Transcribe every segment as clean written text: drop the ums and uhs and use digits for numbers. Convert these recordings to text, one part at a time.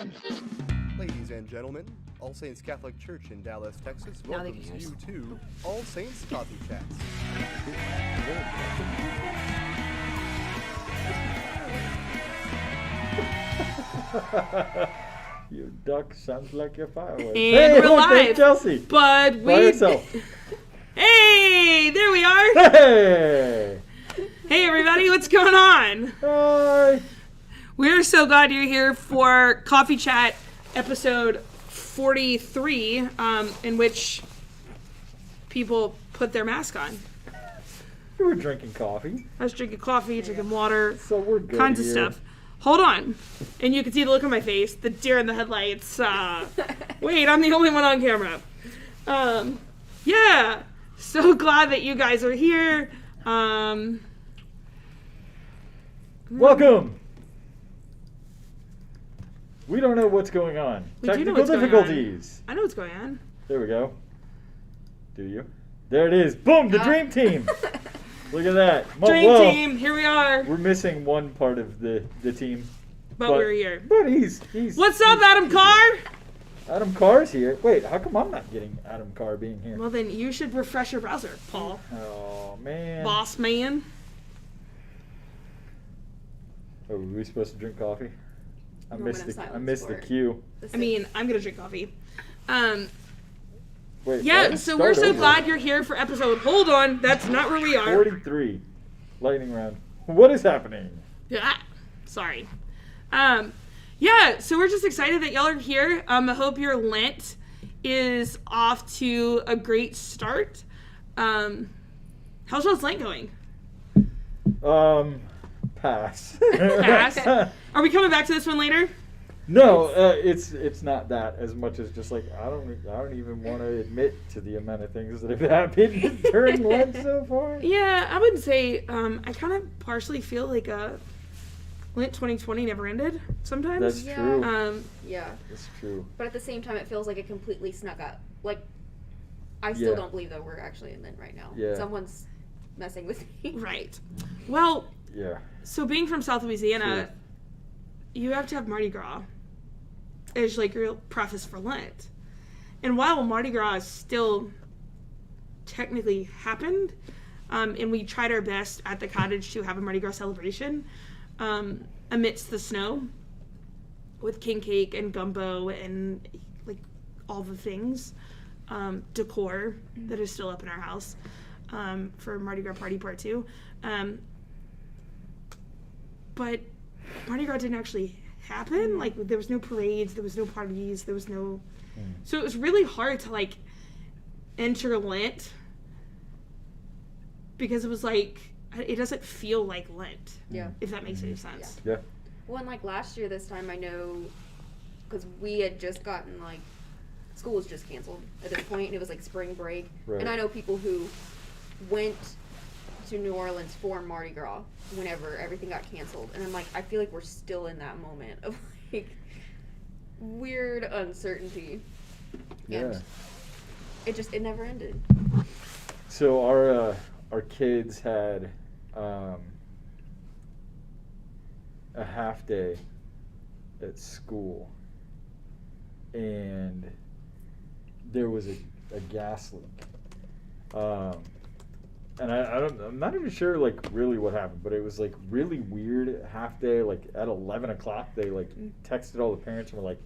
Ladies and gentlemen, All Saints Catholic Church in Dallas, Texas welcomes you to All Saints Coffee Chats. You duck sounds like your fireworks. And hey, we're look, live. there's Chelsea. But we. By herself. Hey, there we are. Hey. Hey, everybody, what's going on? Hi. We're so glad you're here for Coffee Chat episode 43, in which people put their mask on. You were drinking coffee. I was drinking coffee, drinking water, So we're good kinds of here. stuff. Hold on. And you can see the look on my face, the deer in the headlights. Wait, I'm the only one on camera. Yeah. So glad that you guys are here. Welcome. We don't know what's going on. We do know Technical what's going on. difficulties. I know what's going on. There we go. Do you? There it is. Boom, the dream team. Look at that. Dream Whoa. team, here we are. We're missing one part of the team. But we're here. But he's What's up, Adam Carr? Adam Carr's here. Wait, how come I'm not getting Adam Carr being here? Well, then you should refresh your browser, Paul. Oh, man. Boss man. Oh, were we supposed to drink coffee? I Moment missed of the silence for cue. I mean, I'm going to drink coffee. Wait, Yeah, what? so we're Start so over. glad you're here for episode. Hold on, that's not where we are. 43. Lightning round. What is happening? Yeah, sorry. Yeah, so we're just excited that y'all are here. I hope your Lent is off to a great start. How's y'all's Lent going? Pass. Pass? Are we coming back to this one later? No, it's not that as much as just like I don't even want to admit to the amount of things that have happened during Lent so far. Yeah, I would say I kind of partially feel like Lent 2020 never ended sometimes. That's Yeah. true. Yeah, That's true. but at the same time, it feels like it completely snuck up. Like, I still Yeah. don't believe that we're actually in Lent right now. Yeah. Someone's messing with me. Right. Well, Yeah. so being from South Louisiana, Sure. you have to have Mardi Gras as like your preface for Lent. And while Mardi Gras still technically happened, and we tried our best at the cottage to have a Mardi Gras celebration amidst the snow with king cake and gumbo and like all the things, decor that is still up in our house for Mardi Gras Party Part 2. But Mardi Gras didn't actually happen. Like, there was no parades, there was no parties, there was no... So it was really hard to, like, enter Lent because it was like, it doesn't feel like Lent, Yeah. if that makes any sense. Yeah. Well, and like last year, this time I know, because we had just gotten like, school was just canceled at this point, and it was like spring break. Right. And I know people who went to New Orleans for Mardi Gras whenever everything got canceled, and I'm like, I feel like we're still in that moment of like weird uncertainty. Yeah. And it never ended. So our kids had a half day at school, and there was a gas leak. And I'm not even sure like really what happened, but it was like really weird half day. Like at 11 o'clock, they like texted all the parents and were like,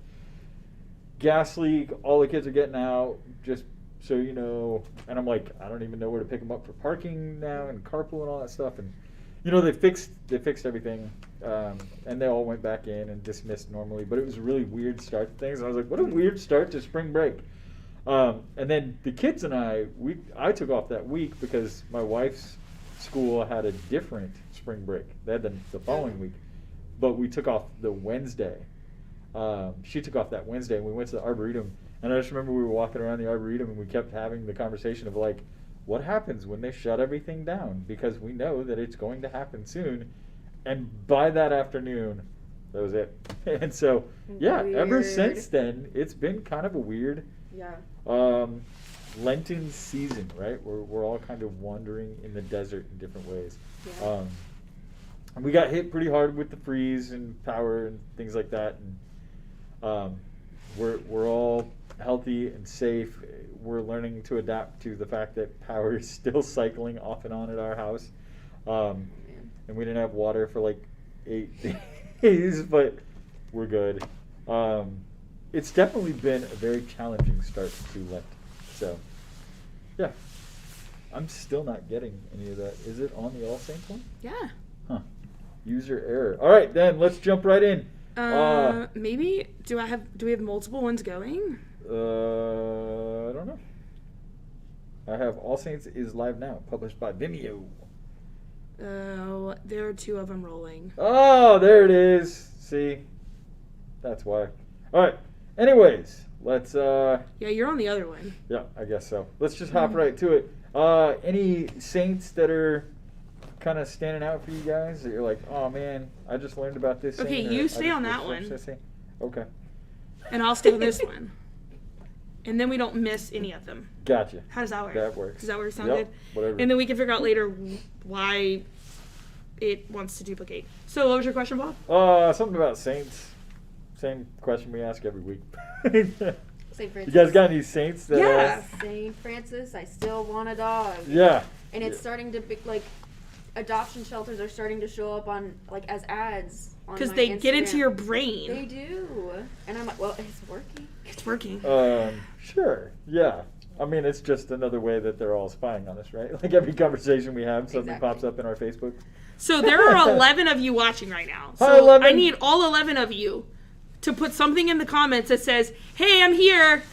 "Gas leak! All the kids are getting out. Just so you know." And I'm like, I don't even know where to pick them up for parking now and carpool and all that stuff. And you know they fixed everything, and they all went back in and dismissed normally. But it was a really weird start to things. I was like, what a weird start to spring break. And then the kids and I took off that week because my wife's school had a different spring break. They had the following week, but we took off the Wednesday. She took off that Wednesday, and we went to the Arboretum. And I just remember we were walking around the Arboretum, and we kept having the conversation of like, what happens when they shut everything down? Because we know that it's going to happen soon. And by that afternoon, that was it. And so, yeah, ever Weird. since then, it's been kind of a weird Yeah. Lenten season, right? We're all kind of wandering in the desert in different ways. Yeah. And we got hit pretty hard with the freeze and power and things like that. We're all healthy and safe. We're learning to adapt to the fact that power is still cycling off and on at our house. And we didn't have water for like 8 days, but we're good. It's definitely been a very challenging start to Lent. So, yeah. I'm still not getting any of that. Is it on the All Saints one? Yeah. Huh. User error. All right, then let's jump right in. Maybe do we have multiple ones going? I don't know. I have All Saints is live now, published by Vimeo. Oh, there are 2 of them rolling. Oh, there it is. See? That's why. All right. Anyways, let's Yeah, you're on the other one. yeah, I guess so. Let's just hop right to it. Any saints that are kind of standing out for you guys that you're like, "Oh man, I just learned about this saint," Okay, or, you "I stay just on that researched one. this saint." Okay. And I'll stay on this one. And then we don't miss any of them. Gotcha. How does that work? That works. Does that work sound Yep, good? whatever. And then we can figure out later why it wants to duplicate. So what was your question, Bob? Something about saints. Same question we ask every week. St. Francis. You guys got any saints that Yeah. St. Francis, I still want a dog. Yeah. And it's starting to be like adoption shelters are starting to show up on like as ads on Because my they get into Instagram. your brain. They do. And I'm like, well, it's working. It's working. Sure. Yeah. I mean, it's just another way that they're all spying on us, right? Like every conversation we have, something Exactly. pops up in our Facebook. So there are 11 of you watching right now. So Hi, 11. I need all 11 of you to put something in the comments that says, "Hey, I'm here."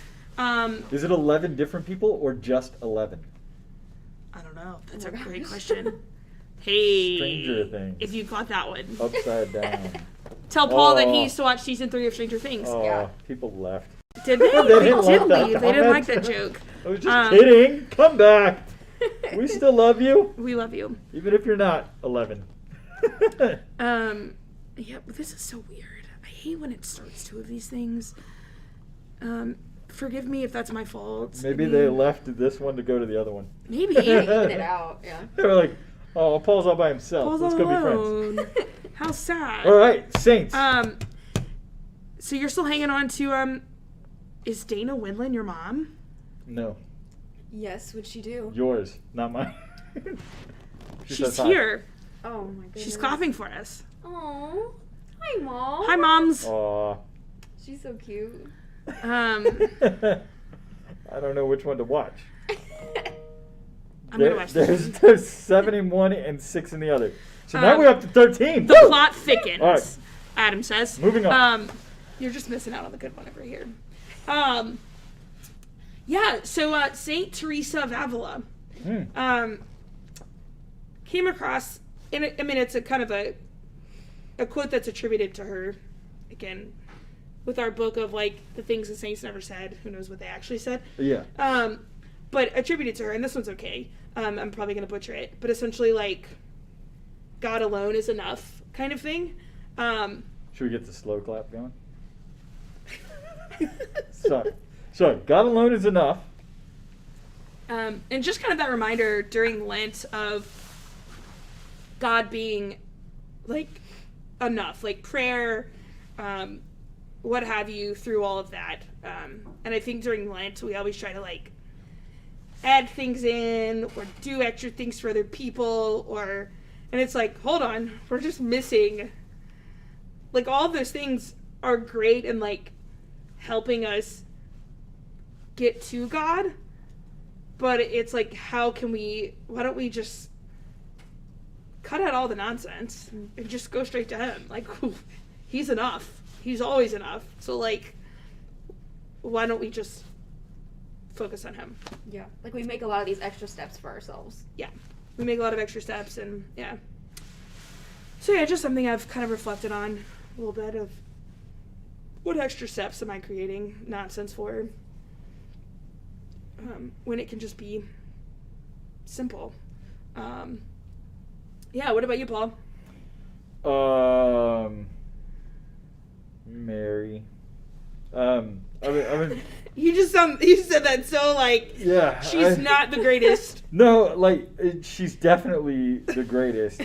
Is it 11 different people or just 11? I don't know. That's Oh a my great gosh. question. Hey, Stranger Things. if you got that one, Upside down. tell Paul that he Oh. used to watch season 3 of Stranger Things. Oh, Yeah. people left. Did they? They They didn't like did that leave. They didn't like comment. that joke. I was just kidding. Come back. We still love you, We love you. even if you're not 11. Yeah, but this is so weird. I hate when it starts 2 of these things. Forgive me if that's my fault. Maybe I they mean, left this one to go to the other one. Maybe. Even it out, yeah. They were like, "Oh, Paul's all by himself. Paul's Let's all go be friends." alone. How sad. All right, Saints. So you're still hanging on to is Dana Windland your mom? No, Yes, what'd she do? yours, not mine. She She's says hi. here. Oh my goodness. She's clapping for us. Oh, hi, Mom. Hi, moms. Aw. She's so cute. Um, I don't know which one to watch. I'm gonna watch this. There's 7 in one and 6 in the other. So now Um, we're up to 13. The plot thickens. All right. Adam says. Moving on. You're just missing out on the good one over here. Yeah. So Saint Teresa of Avila. Came across, and I mean, it's a kind of a quote that's attributed to her. Again, with our book of like the things the saints never said. Who knows what they actually said? Yeah. But attributed to her, and this one's okay. I'm probably gonna butcher it, but essentially like God alone is enough kind of thing. Should we get the slow clap going? Sorry. So, God alone is enough. And just kind of that reminder during Lent of God being like enough, like prayer, what have you, through all of that. And I think during Lent we always try to like add things in or do extra things for other people, and it's like, hold on, we're just missing, like, all of those things are great and like helping us get to God, but it's like, why don't we just cut out all the nonsense and just go straight to him? Like, he's enough. He's always enough. So like, why don't we just focus on him? Yeah. Like we make a lot of these extra steps for ourselves. Yeah. We make a lot of extra steps, and yeah. So yeah, just something I've kind of reflected on a little bit of what extra steps am I creating nonsense for, when it can just be simple. Yeah, what about you, Paul? Mary. I mean, You said that so like, yeah. she's not the greatest. No, like, she's definitely the greatest.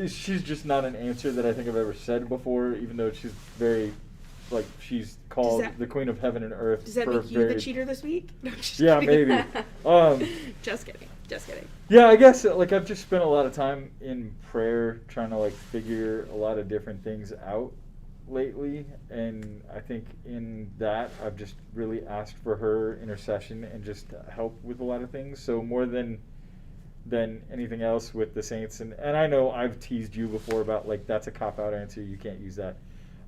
she's just not an answer that I think I've ever said before, even though she's very, like, she's called the Queen of Heaven and Earth. Does that make you the cheater this week? No, yeah, maybe. Just kidding. Just kidding. Yeah, I guess, like, I've just spent a lot of time in prayer trying to, like, figure a lot of different things out lately, and I think in that I've just really asked for her intercession and just help with a lot of things. So more than anything else with the saints, and I know I've teased you before about, like, that's a cop-out answer, you can't use that.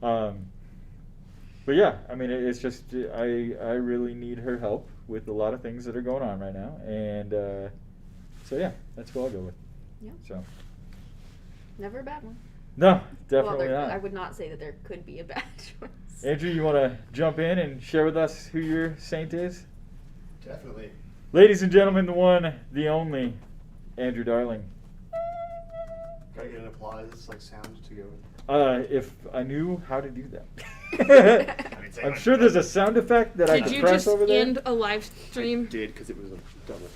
But yeah, I mean, it's just I really need her help with a lot of things that are going on right now, and so yeah, that's what I'll go with. Yeah. So. Never a bad one. No, definitely not. I would not say that there could be a bad choice. Andrew, you want to jump in and share with us who your saint is? Definitely. Ladies and gentlemen, the one, the only, Andrew Darling. Gotta get an applause, like, sound to go with. If I knew how to do that. I'm sure there's a sound effect that I could press over there. Did you just end a live stream? I did, because it was a double.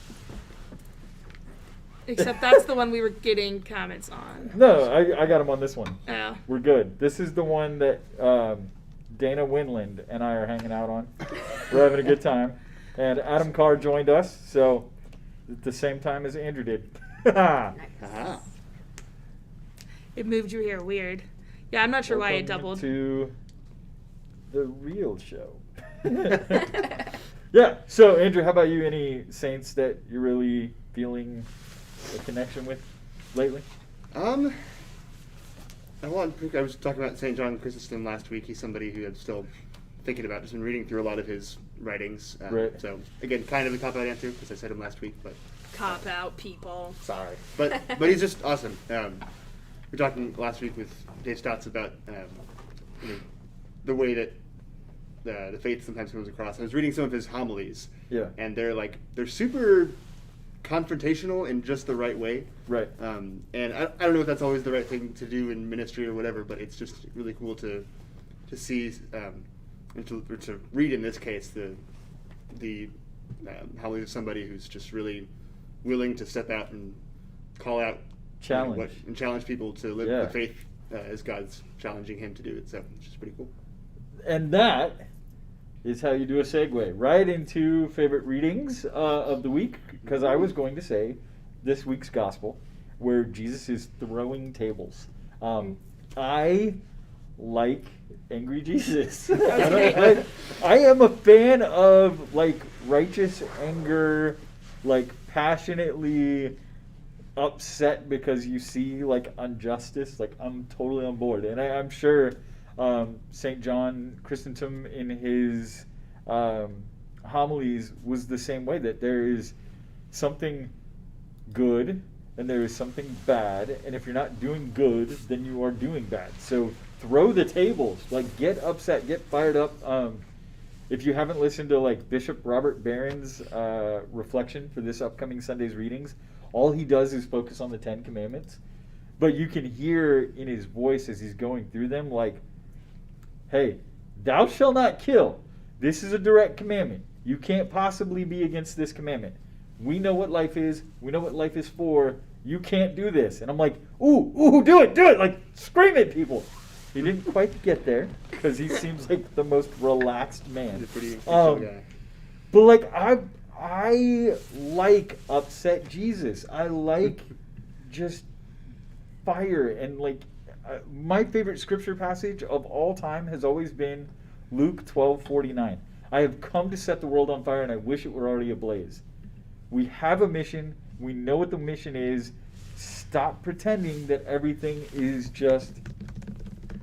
Except that's the one we were getting comments on. No, I got them on this one. Oh. We're good. This is the one that Dana Winland and I are hanging out on. We're having a good time. And Adam Carr joined us, so at the same time as Andrew did. Nice. It moved you here. Weird. Yeah, I'm not sure why it Welcome doubled. to the real show. Yeah. So, Andrew, how about you? Any saints that you're really feeling a connection with lately? I was talking about St. John Chrysostom last week. He's somebody who I'm still thinking about. Just been reading through a lot of his writings. Right. So, again, kind of a cop-out answer, because I said him last week, but... Cop out, people. Sorry. But he's just awesome. We were talking last week with Dave Stotts about the way that the faith sometimes comes across. I was reading some of his homilies. Yeah. And they're super confrontational in just the right way. Right. And I don't know if that's always the right thing to do in ministry or whatever, but it's just really cool to see and to read in this case the homilies of somebody who's just really willing to step out and call out and challenge people to live the faith as God's challenging him to do it. So it's just pretty cool. And that is how you do a segue right into favorite readings of the week, because I was going to say this week's gospel where Jesus is throwing tables. I like angry Jesus. I am a fan of, like, righteous anger, like, passionately upset because you see, like, injustice. Like, I'm totally on board, and I'm sure St. John Chrysostom in his homilies was the same way, that there is something good and there is something bad, and if you're not doing good, then you are doing bad. So throw the tables, like, get upset, get fired up. If you haven't listened to, like, Bishop Robert Barron's reflection for this upcoming Sunday's readings, all he does is focus on the 10 Commandments, but you can hear in his voice as he's going through them, like, hey, thou shalt not kill. This is a direct commandment. You can't possibly be against this commandment. We know what life is. We know what life is for. You can't do this. And I'm like, ooh, do it. Like, scream at people. He didn't quite get there because he seems like the most relaxed man. He's a pretty chill guy. But, like, I like upset Jesus. I like just fire. And, like, my favorite scripture passage of all time has always been Luke 12:49. I have come to set the world on fire, and I wish it were already ablaze. We have a mission. We know what the mission is. Stop pretending that everything is just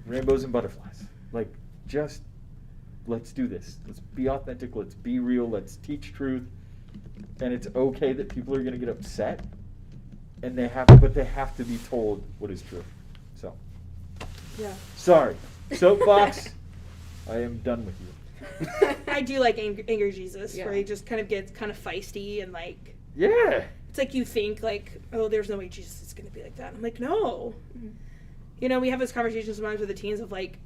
rainbows and butterflies. Like, just let's do this. Let's be authentic. Let's be real. Let's teach truth. And it's okay that people are going to get upset, and they have to be told what is true. So, yeah. Sorry, soapbox. I am done with you. I do like Angry Jesus, Yeah. where he just kind of gets kind of feisty and, like, Yeah. it's like you think, like, oh, there's no way Jesus is going to be like that. I'm like, no. Mm-hmm. You know, we have this conversation sometimes with the teens of, like,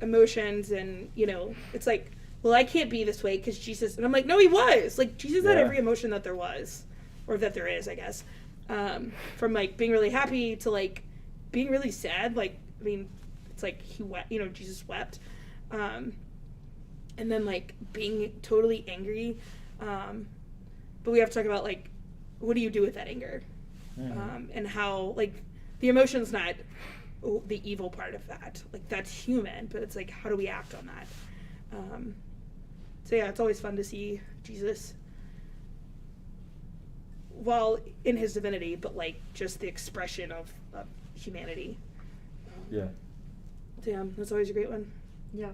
emotions, and, you know, it's like, well, I can't be this way because Jesus, and I'm like, no, he was. Like, Jesus had every emotion that there was, or that there is, I guess. from like being really happy to like being really sad. Like, I mean, it's like he wept, Jesus wept. And then like being totally angry. But we have to talk about like, what do you do with that anger? And how like the emotion's not the evil part of that. Like, that's human, but it's like, how do we act on that? So yeah, it's always fun to see Jesus, while in his divinity, but like just the expression of humanity. Yeah. So yeah, that's always a great one. Yeah.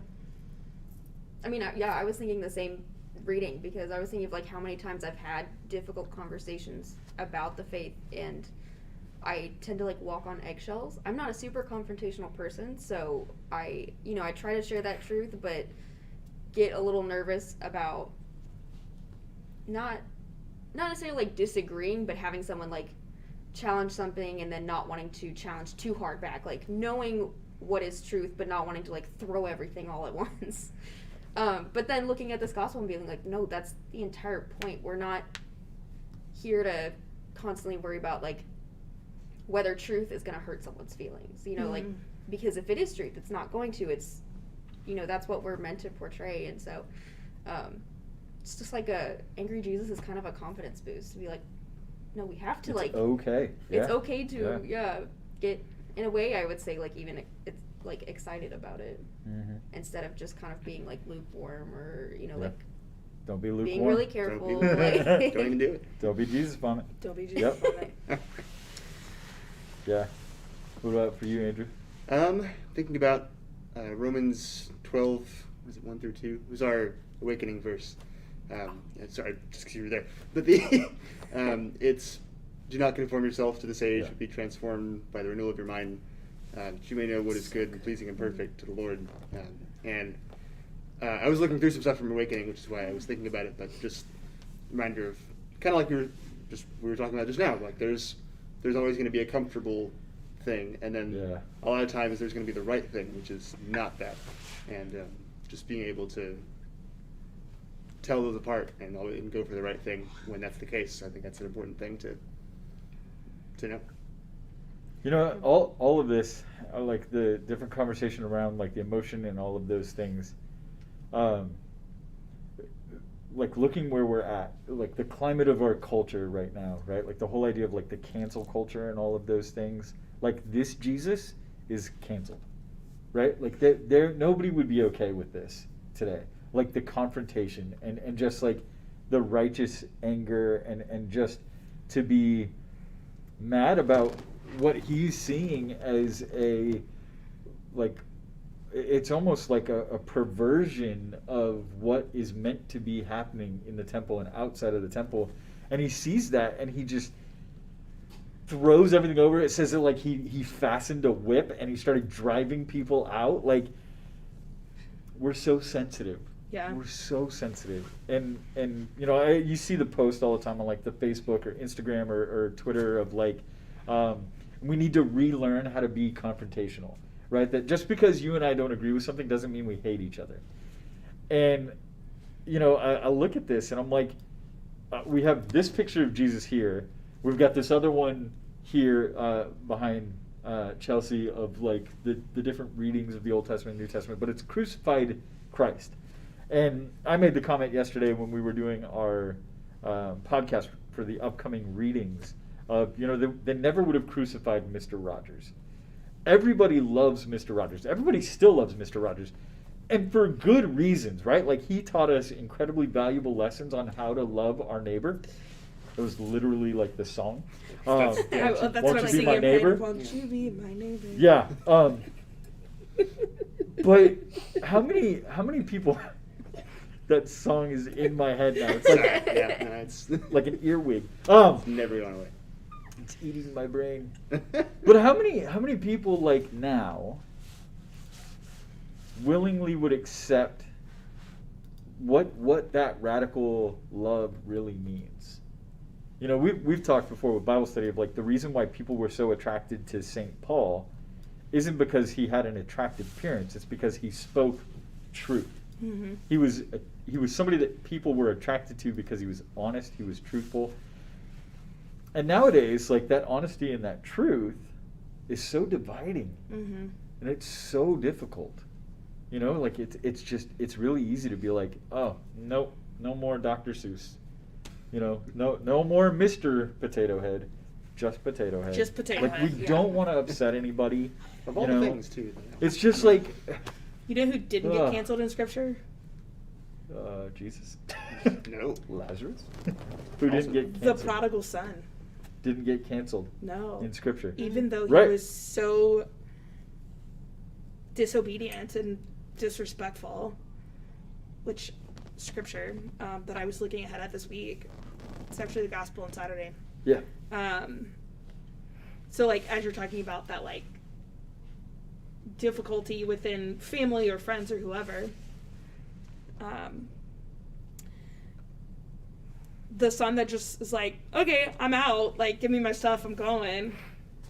I mean, I was thinking the same reading, because I was thinking of like how many times I've had difficult conversations about the faith, and I tend to like walk on eggshells. I'm not a super confrontational person, so I try to share that truth, but get a little nervous about not necessarily like disagreeing, but having someone like challenge something and then not wanting to challenge too hard back, like knowing what is truth but not wanting to like throw everything all at once. But then looking at this gospel and being like, no, that's the entire point. We're not here to constantly worry about like whether truth is going to hurt someone's feelings, like, because if it is truth, it's not going to. It's, that's what we're meant to portray. And so it's just like angry Jesus is kind of a confidence boost to be like, no, we have to, It's like, okay. it's okay to get, in a way, I would say, like, even it's like excited about it, instead of just kind of being like lukewarm, or like don't be lukewarm. being really careful. Don't even do it. Don't be Jesus on it. Don't be Jesus on it. Yeah. What about for you, Andrew? Thinking about Romans 12, was it 1 through 2? It was our awakening verse. Sorry, just because you were there. But it's, do not conform yourself to this age, but be transformed by the renewal of your mind, that you may know what is good and pleasing and perfect to the Lord. I was looking through some stuff from Awakening, which is why I was thinking about it, but just a reminder of, kind of like we were talking about just now, like there's always going to be a comfortable thing, and then a lot of times there's going to be the right thing, which is not that. And just being able to tell those apart and go for the right thing when that's the case, I think that's an important thing to know. All of this, like the different conversation around like the emotion and all of those things, like looking where we're at, like the climate of our culture right now, right? Like the whole idea of like the cancel culture and all of those things. Like this Jesus is canceled, right? Like nobody would be okay with this today. Like the confrontation and just like the righteous anger and just to be mad about what he's seeing as it's almost like a perversion of what is meant to be happening in the temple and outside of the temple. And he sees that and he just throws everything over. It says that like he fastened a whip and he started driving people out. Like, we're so sensitive. Yeah. We're so sensitive. And you see the post all the time on like the Facebook or Instagram or Twitter of like, we need to relearn how to be confrontational, right? That just because you and I don't agree with something doesn't mean we hate each other. And, I look at this and I'm like, we have this picture of Jesus here. We've got this other one here behind Chelsea of like the different readings of the Old Testament and New Testament, but it's crucified Christ. And I made the comment yesterday when we were doing our podcast for the upcoming readings of, they never would have crucified Mr. Rogers. Everybody loves Mr. Rogers. Everybody still loves Mr. Rogers. And for good reasons, right? Like he taught us incredibly valuable lessons on how to love our neighbor. It was literally like the song. That's Won't what you I'm be singing. my neighbor? Won't you be my neighbor? Yeah. But how many people... That song is in my head now. It's like It's like an earwig. never gone away. It's eating my brain. But how many people like now willingly would accept what that radical love really means? We've talked before with Bible study of like the reason why people were so attracted to St. Paul isn't because he had an attractive appearance. It's because he spoke truth. Mm-hmm. He was somebody that people were attracted to because he was honest, he was truthful. And nowadays, like, that honesty and that truth is so dividing, Mm-hmm. and it's so difficult. You know, like, it's really easy to be like, oh, nope, no more Dr. Seuss. You know, no more Mr. Potato Head, just Potato Head. Just Potato like, Head, we yeah. don't want to upset anybody. Of all you know? the things too. It's just like, You know who didn't get canceled in Scripture? Jesus. No. Lazarus? Who didn't get The canceled? prodigal son. Didn't get canceled No. in Scripture. Even though he Right. was so disobedient and disrespectful, which Scripture that I was looking ahead at this week, it's actually the Gospel on Saturday. Yeah. So, like, as you're talking about that, like, difficulty within family or friends or whoever, the son that just is like, okay, I'm out, like, give me my stuff, I'm going,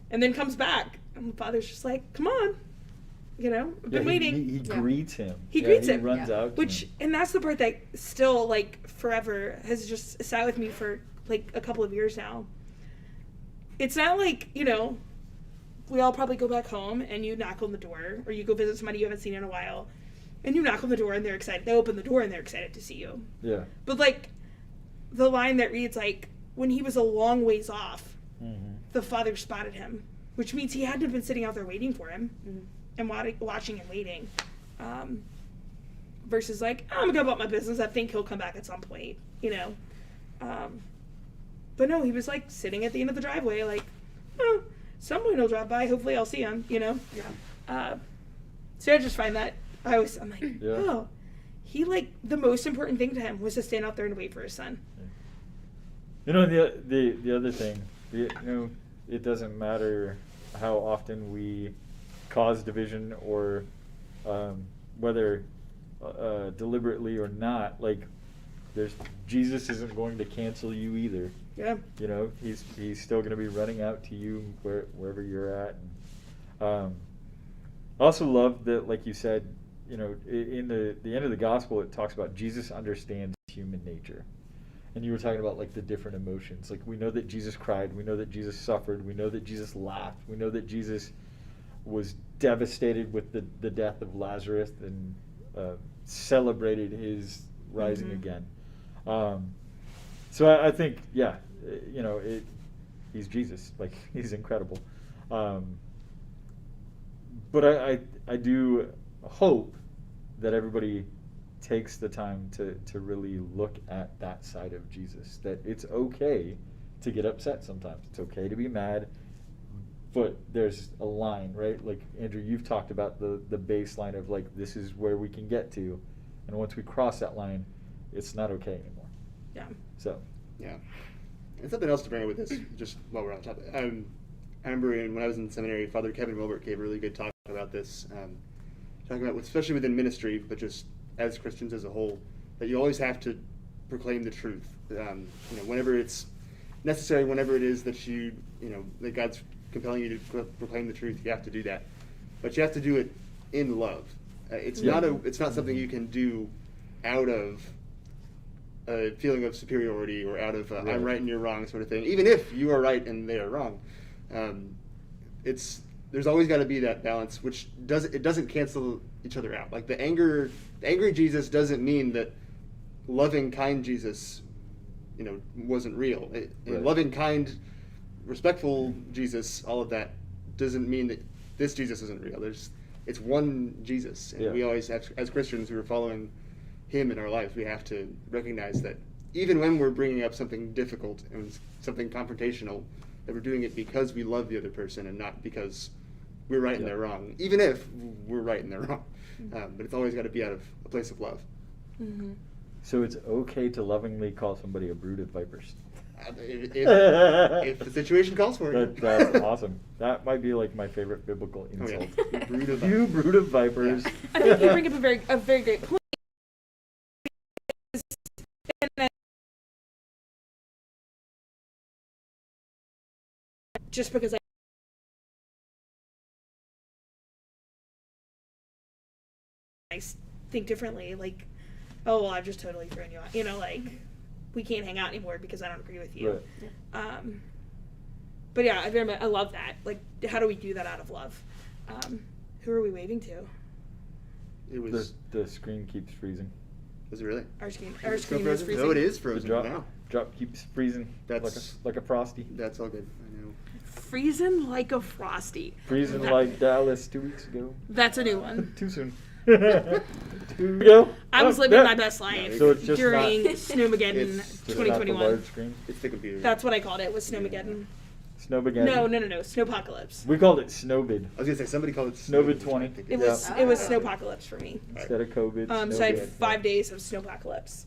and then comes back, and the father's just like, come on, you know, I've been waiting. He Yeah. greets him. He greets him. He runs Yeah. out to Which, him. and that's the part that still, like, forever has just sat with me for, like, a couple of years now. It's not like, you know, we all probably go back home and you knock on the door, or you go visit somebody you haven't seen in a while, and you knock on the door and they're excited. They open the door and they're excited to see you. Yeah. But, like, the line that reads, like, when he was a long ways off, Mm-hmm. the father spotted him, which means he had to have been sitting out there waiting for him and watching and waiting. Versus, like, I'm going to go about my business. I think he'll come back at some point, you know. But no, he was, like, sitting at the end of the driveway, like, oh, someone will drive by. Hopefully I'll see him, you know. Yeah. So I just find that I'm like, Yeah. oh, he, like, the most important thing to him was to stand out there and wait for his son. You know, the other thing, you know, it doesn't matter how often we cause division or whether deliberately or not, like, Jesus isn't going to cancel you either. Yeah. You know, he's still going to be running out to you wherever you're at. And, I also love that, like you said, you know, in the end of the gospel, it talks about Jesus understands human nature. And you were talking about, like, the different emotions. Like, we know that Jesus cried. We know that Jesus suffered. We know that Jesus laughed. We know that Jesus was devastated with the death of Lazarus and celebrated his rising again. So I think, yeah, you know, he's Jesus. Like, he's incredible. But I do hope that everybody takes the time to really look at that side of Jesus. That it's okay to get upset sometimes. It's okay to be mad. But there's a line, right? Like, Andrew, you've talked about the baseline of, like, this is where we can get to. And once we cross that line, it's not okay anymore. Yeah. So. Yeah. And something else to bring up with this, just while we're on topic. I remember when I was in seminary, Father Kevin Wilbert gave a really good talk about this, talking about, especially within ministry, but just as Christians as a whole, that you always have to proclaim the truth. You know, whenever it's necessary, whenever it is that that God's compelling you to proclaim the truth, you have to do that. But you have to do it in love. It's not something you can do out of a feeling of superiority or out of I'm right and you're wrong sort of thing. Even if you are right and they are wrong, there's always got to be that balance, which doesn't cancel each other out. Like, the angry Jesus doesn't mean that loving, kind Jesus, you know, wasn't real. Loving, kind, respectful Jesus, all of that doesn't mean that this Jesus isn't real. It's one Jesus, and we always have, as Christians who are following him in our lives, we have to recognize that even when we're bringing up something difficult and something confrontational, that we're doing it because we love the other person and not because we're right and they're wrong, even if we're right and they're wrong. But it's always got to be out of a place of love. Mm-hmm. So it's okay to lovingly call somebody a brood of vipers. If the situation calls for it. That's awesome. That might be, like, my favorite biblical insult. Oh, yeah. You brood of vipers. Yeah. I think you bring up a very great point. And then just because I think differently, like, oh, well, I've just totally thrown you out. You know, like, we can't hang out anymore because I don't agree with you. Right. But yeah, I love that. Like, how do we do that out of love? Who are we waving to? It was. The screen keeps freezing. Was it really? Our screen Still is frozen? freezing. No, it is The frozen. drop, Wow. drop keeps freezing. That's- like a frosty. That's all good. I know. Freezing like a frosty. Freezing like Dallas 2 weeks ago. That's a new one. Too soon. 2 ago. I was Oh, living yeah. my best life So it's just during not- Snowmageddon It's Just not the 2021. large screen. It's the computer. That's what I called it. Was Snowmageddon? Snowmageddon. No, Snowpocalypse. We called it Snowbid I was gonna say somebody called it Snowbid Snowbid 20. I think It is. was Yeah. it was Ah. Snowpocalypse for me. instead of COVID. So I had Snowbid. 5 days of Snowpocalypse.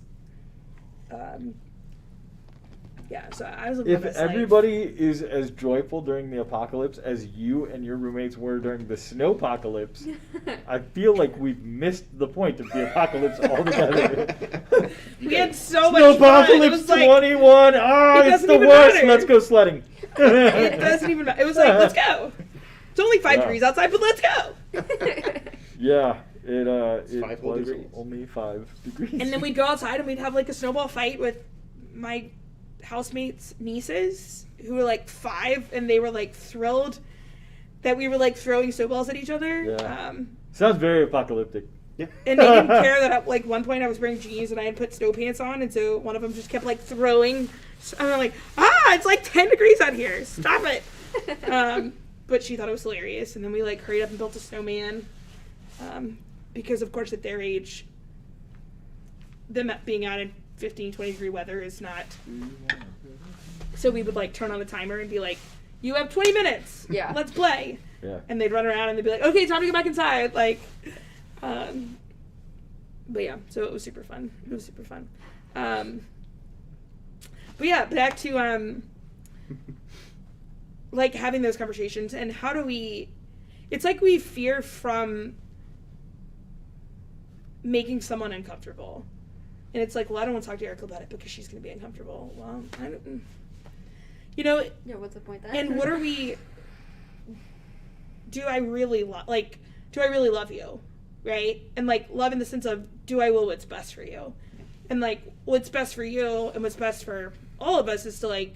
Yeah, so I was living If my best life. everybody is as joyful during the apocalypse as you and your roommates were during the snowpocalypse, I feel like we've missed the point of the apocalypse altogether. We had so much fun. It Snowpocalypse was like, 21! Ah, It it's doesn't the even worst! matter. Let's go sledding! it doesn't even matter. It was like, let's go. It's only 5 Yeah. degrees outside, but let's go. Yeah, it 5 whole was degrees. only 5 degrees. And then we'd go outside and we'd have like a snowball fight with my housemates' nieces who were like 5, and they were like thrilled that we were like throwing snowballs at each other. Yeah. Sounds very apocalyptic. Yeah. And they didn't care that at like one point I was wearing jeans and I had put snow pants on, and so one of them just kept like throwing. And I'm like, it's like 10 degrees out here. Stop it. But she thought it was hilarious, and then we like hurried up and built a snowman, because of course at their age, them being out in 15, 20 degree weather is not. So we would like turn on the timer and be like, "You have 20 minutes. Yeah. Let's play." Yeah. And they'd run around and they'd be like, "Okay, time to go back inside." Like, but yeah, so it was super fun. It was super fun. But yeah, back to like having those conversations, and how do we? It's like we fear from making someone uncomfortable, and it's like, well, I don't want to talk to Erica about it because she's going to be uncomfortable. Well, I don't. Yeah, what's the point then? And what are we? Do I really do I really love you, right? And like love in the sense of, do I will what's best for you, and like what's best for you and what's best for all of us is to like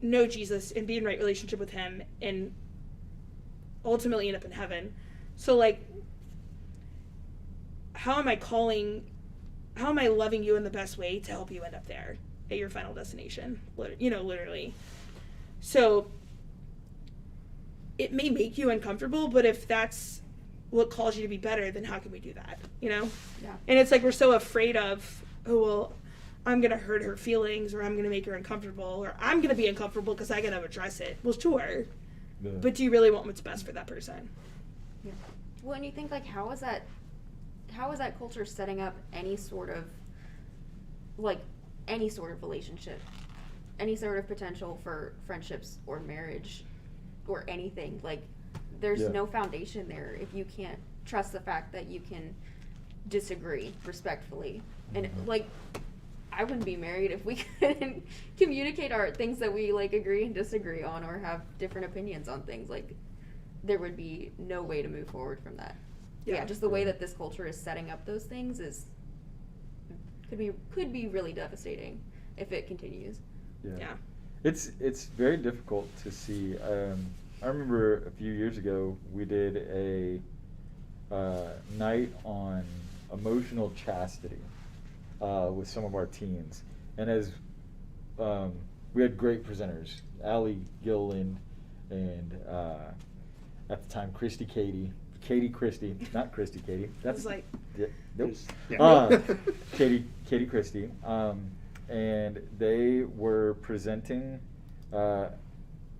know Jesus and be in right relationship with Him and ultimately end up in heaven. So like, how am I loving you in the best way to help you end up there at your final destination? Literally. So it may make you uncomfortable, but if that's what calls you to be better, then how can we do that? Yeah. And it's like we're so afraid of, oh, well, I'm going to hurt her feelings, or I'm going to make her uncomfortable, or I'm going to be uncomfortable because I got to address it. Well, sure. Yeah. But do you really want what's best for that person? Yeah. Well, and you think like, how is that culture setting up any sort of relationship, any sort of potential for friendships or marriage or anything? Like, there's Yeah. no foundation there if you can't trust the fact that you can disagree respectfully. And like, I wouldn't be married if we couldn't communicate our things that we like agree and disagree on, or have different opinions on things. Like, there would be no way to move forward from that. Yeah, just the way that this culture is setting up those things could be really devastating if it continues. Yeah. It's very difficult to see. I remember a few years ago we did a night on emotional chastity with some of our teens, and as we had great presenters, Allie Gilliland and at the time Katie Christie, not Christy Katie. That's like, Nope. Yeah. Katie Christie, and they were presenting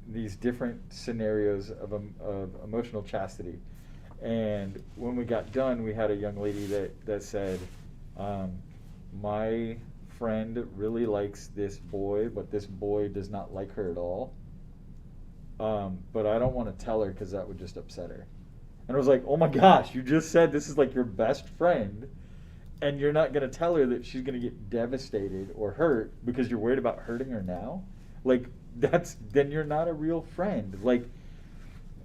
these different scenarios of emotional chastity. And when we got done, we had a young lady that said, my friend really likes this boy, but this boy does not like her at all. But I don't want to tell her because that would just upset her. And I was like, oh my gosh, you just said this is like your best friend, and you're not going to tell her that she's going to get devastated or hurt because you're worried about hurting her now? Like, then you're not a real friend. Like,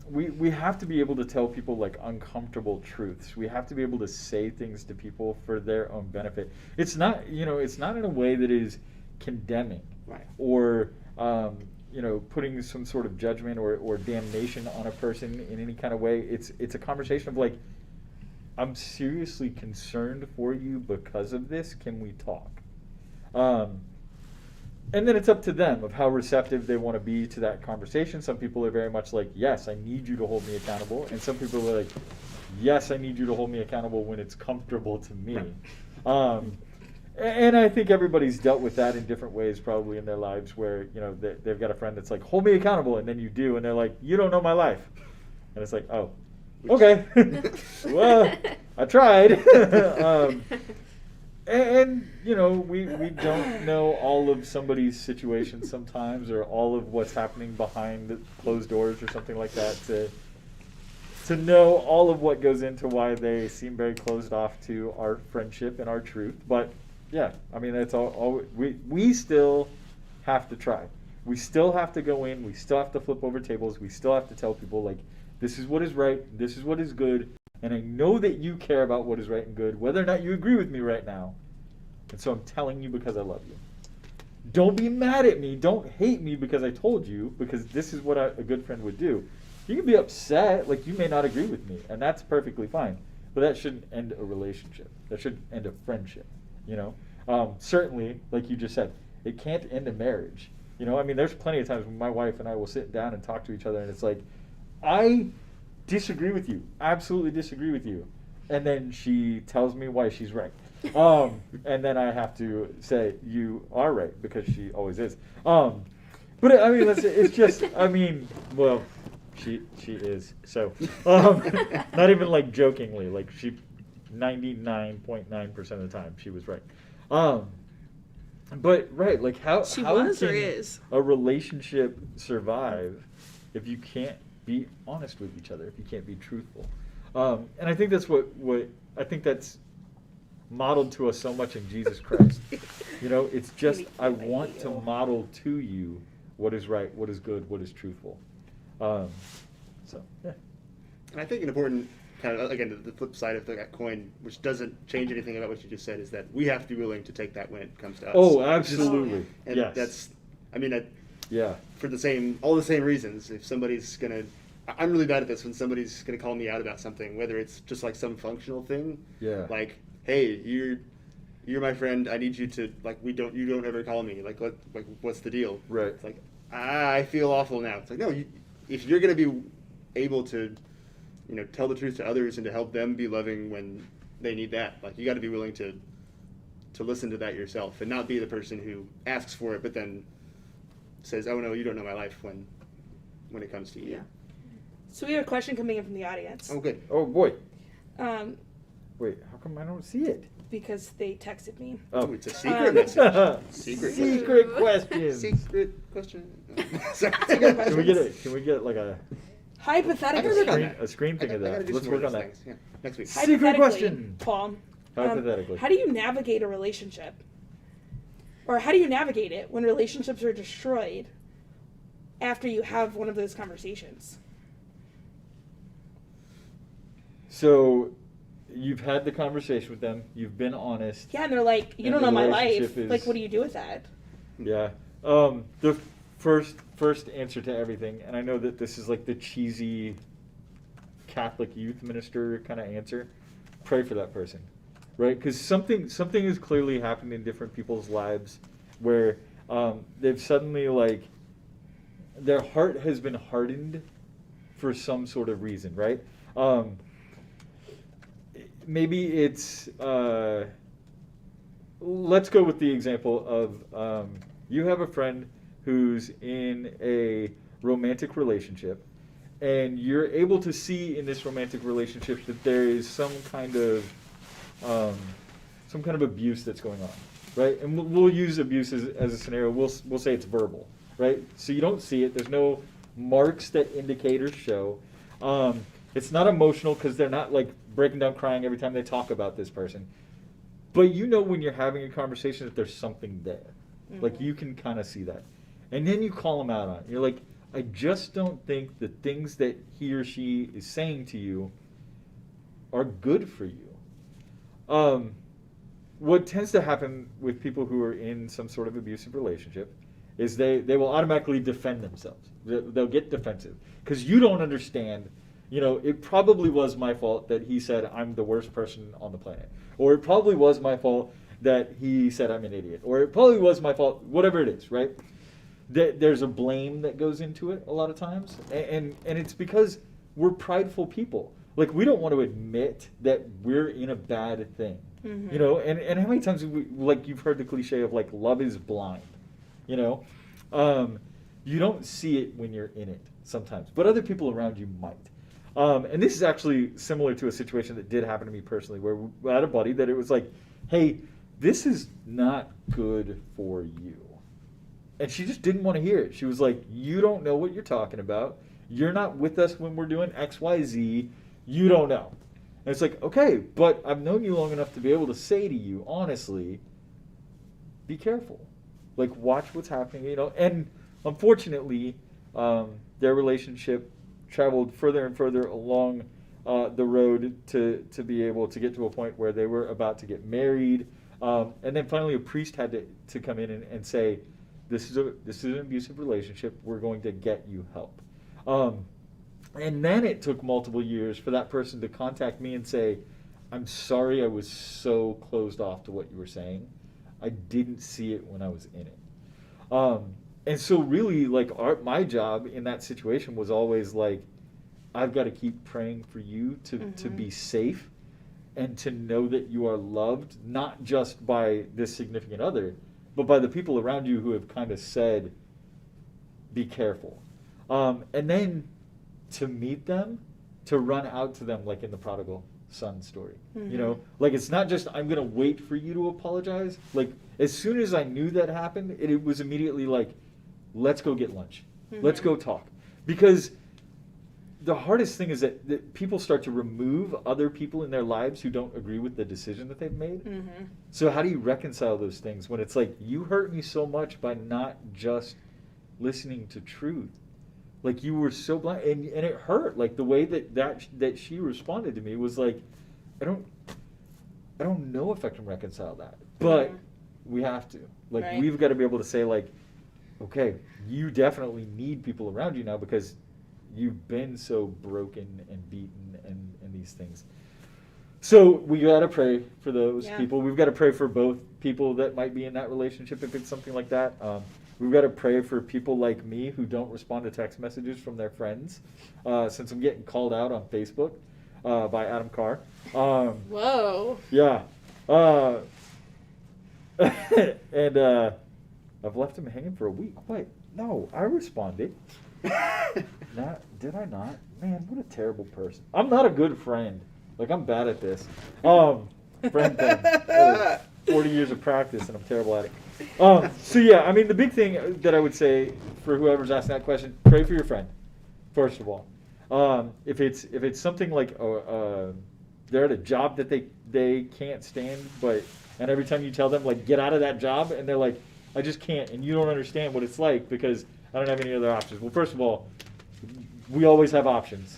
we have to be able to tell people like uncomfortable truths. We have to be able to say things to people for their own benefit. It's not in a way that is condemning, Right. or putting some sort of judgment or damnation on a person in any kind of way. It's a conversation of like, I'm seriously concerned for you because of this. Can we talk? And then it's up to them of how receptive they want to be to that conversation. Some people are very much like, yes, I need you to hold me accountable. And some people are like, yes, I need you to hold me accountable when it's comfortable to me. And I think everybody's dealt with that in different ways probably in their lives where, they've got a friend that's like, hold me accountable. And then you do. And they're like, you don't know my life. And it's like, oh, okay. Well, I tried. And we don't know all of somebody's situation sometimes, or all of what's happening behind the closed doors or something like that, to know all of what goes into why they seem very closed off to our friendship and our truth. But yeah, I mean, that's all we still have to try. We still have to go in, we still have to flip over tables, we still have to tell people like, this is what is right, this is what is good. And I know that you care about what is right and good, whether or not you agree with me right now. And so I'm telling you because I love you. Don't be mad at me. Don't hate me because I told you, because this is what a good friend would do. You can be upset, like you may not agree with me, and that's perfectly fine. But that shouldn't end a relationship. That should end a friendship, Certainly, like you just said, it can't end a marriage. I mean, there's plenty of times when my wife and I will sit down and talk to each other, and it's like, I disagree with you, absolutely disagree with you, and then she tells me why she's right, and then I have to say you are right because she always is. But I mean, it's just, I mean, well, she is, so not even like jokingly, like she 99.9% of the time she was right. But right, like how She how was or can is. a relationship survive if you can't be honest with each other, if you can't be truthful? And I think that's what I think that's modeled to us so much in Jesus Christ. It's just, I want to model to you what is right, what is good, what is truthful. So yeah. And I think an important kind of, again, the flip side of that coin, which doesn't change anything about what you just said, is that we have to be willing to take that when it comes to us. Oh, absolutely. And yes. that's, I mean, yeah. for all the same reasons. If somebody's gonna, I'm really bad at this when somebody's gonna call me out about something, whether it's just like some functional thing, Yeah. like, hey, you're my friend, I need you to, like, you don't ever call me, like what's the deal? Right. It's like, I feel awful now. It's like, no, if you're gonna be able to, tell the truth to others and to help them be loving when they need that, like, you got to be willing to listen to that yourself and not be the person who asks for it but then says, oh no, you don't know my life when it comes to you. Yeah. So we have a question coming in from the audience. Oh, good. Oh boy. Um, Wait, how come I don't see it? because they texted me. Oh, it's a secret message. Secret question. Secret question. Sorry. Can we get like a Hypothetically, screen thing of I gotta that? do Let's some more work of on those that. things. Yeah. Next week. Secret hypothetically, question. Paul. Hypothetically. How do you navigate a relationship? Or how do you navigate it when relationships are destroyed after you have one of those conversations? So, you've had the conversation with them. You've been honest. Yeah, and they're like, you And don't the know my life. relationship is- Like, what do you do with that? Yeah. The first answer to everything, and I know that this is like the cheesy Catholic youth minister kind of answer. Pray for that person, right? Because something has clearly happened in different people's lives where they've suddenly, like, their heart has been hardened for some sort of reason, right? Maybe it's let's go with the example of you have a friend who's in a romantic relationship, and you're able to see in this romantic relationship that there is some kind of abuse that's going on, right? And we'll use abuse as a scenario. We'll say it's verbal, right? So you don't see it. There's no marks that indicators show. It's not emotional because they're not like breaking down crying every time they talk about this person. But you know when you're having a conversation that there's something there. Mm-hmm. Like you can kind of see that. And then you call them out on it. You're like, I just don't think the things that he or she is saying to you are good for you. What tends to happen with people who are in some sort of abusive relationship is they will automatically defend themselves. They'll get defensive because you don't understand. It probably was my fault that he said I'm the worst person on the planet, or it probably was my fault that he said I'm an idiot, or it probably was my fault, whatever it is, right? There's a blame that goes into it a lot of times, and it's because we're prideful people. Like, we don't want to admit that we're in a bad thing, Mm-hmm. And how many times you've heard the cliche of, like, love is blind, you don't see it when you're in it sometimes, but other people around you might. And this is actually similar to a situation that did happen to me personally, where we had a buddy that it was like, hey, this is not good for you. And she just didn't want to hear it. She was like, you don't know what you're talking about. You're not with us when we're doing X, Y, Z. You don't know. And it's like, okay, but I've known you long enough to be able to say to you, honestly, be careful. Like, watch what's happening, And unfortunately, their relationship traveled further and further along the road to be able to get to a point where they were about to get married. And then finally a priest had to come in and say, this is an abusive relationship. We're going to get you help. And then it took multiple years for that person to contact me and say, I'm sorry I was so closed off to what you were saying. I didn't see it when I was in it. And so really, like, my job in that situation was always like, I've got to keep praying for you to be safe and to know that you are loved, not just by this significant other, but by the people around you who have kind of said, be careful. And then to meet them, to run out to them, like in the prodigal son story. Like, it's not just, I'm going to wait for you to apologize. Like, as soon as I knew that happened, it was immediately like, let's go get lunch. Let's go talk. Because the hardest thing is that people start to remove other people in their lives who don't agree with the decision that they've made. So how do you reconcile those things when it's like, you hurt me so much by not just listening to truth? Like, you were so blind, and it hurt. Like, the way that she responded to me was like, I don't know if I can reconcile that, but we have to. Like, Right. We've got to be able to say, like, okay, you definitely need people around you now because you've been so broken and beaten and these things. So we got to pray for those people. We've got to pray for both people that might be in that relationship if it's something like that. We've got to pray for people like me who don't respond to text messages from their friends, since I'm getting called out on Facebook by Adam Carr. Whoa. Yeah. And I've left him hanging for a week. Wait, no, I responded. Did I not? Man, what a terrible person. I'm not a good friend. Like, I'm bad at this. Friend thing. 40 years of practice, and I'm terrible at it. So yeah, I mean, the big thing that I would say for whoever's asking that question, pray for your friend, first of all. If it's something like they're at a job that they can't stand, and every time you tell them, like, get out of that job, and they're like, I just can't, and you don't understand what it's like because I don't have any other options. Well, first of all, we always have options.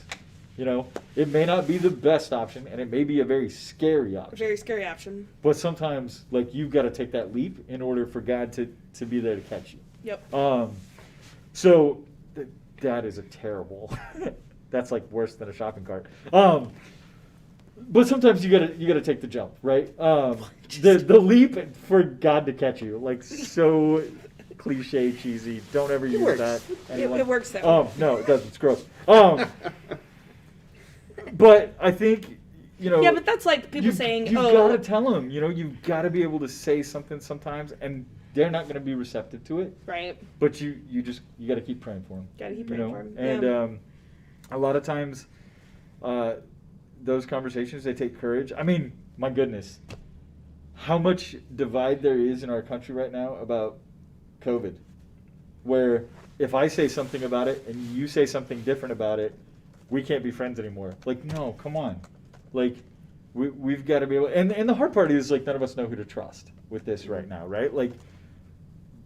It may not be the best option, and it may be a very scary option. A very scary option. But sometimes, like, you've got to take that leap in order for God to be there to catch you. Yep. So that is a terrible. That's like worse than a shopping cart. But sometimes you gotta take the jump, right? The leap for God to catch you, like, so cliche, cheesy. Don't ever use works. that. It works though. No, it doesn't. It's gross. But I think, Yeah, but that's like people saying, you've got to tell them, you've got to be able to say something sometimes, and they're not going to be receptive to it. Right. But you got to keep praying for them. Got to keep praying for them. And a lot of times, those conversations, they take courage. I mean, my goodness, how much divide there is in our country right now about COVID, where if I say something about it and you say something different about it, we can't be friends anymore. Like, no, come on. Like, we've got to be able, and the hard part is, like, none of us know who to trust with this right now, right? Like,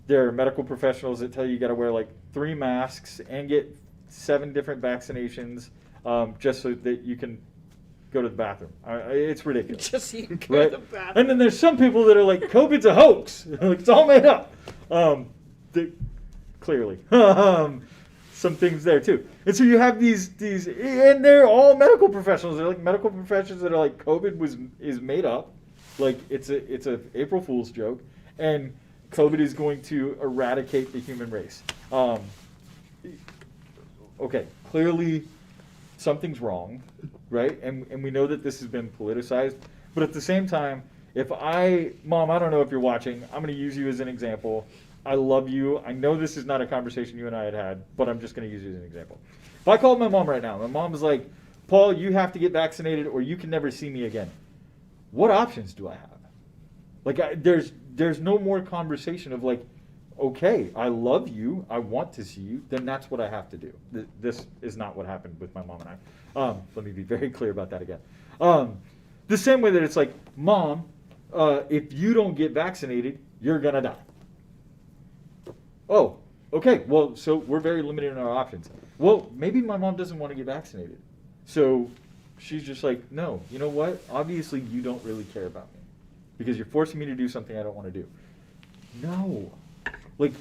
there are medical professionals that tell you got to wear, like, 3 masks and get 7 different vaccinations, just so that you can go to the bathroom. It's ridiculous. Just so you can go right? to the bathroom. And then there's some people that are like, COVID's a hoax. Like, it's all made up. clearly. Some things there too. And so you have these, and they're all medical professionals. They're like medical professionals that are like, COVID is made up, like it's a April Fool's joke, and COVID is going to eradicate the human race. Okay, clearly something's wrong, right? And we know that this has been politicized, but at the same time, Mom, I don't know if you're watching, I'm going to use you as an example. I love you. I know this is not a conversation you and I had, but I'm just going to use you as an example. If I called my mom right now, my mom is like, Paul, you have to get vaccinated or you can never see me again. What options do I have? Like, there's no more conversation of like, okay, I love you, I want to see you, then that's what I have to do. This is not what happened with my mom and I. Let me be very clear about that again. The same way that it's like, Mom, if you don't get vaccinated, you're going to die. Oh, okay, well, so we're very limited in our options. Well, maybe my mom doesn't want to get vaccinated. So she's just like, no, you know what? Obviously, you don't really care about me because you're forcing me to do something I don't want to do. No. Like,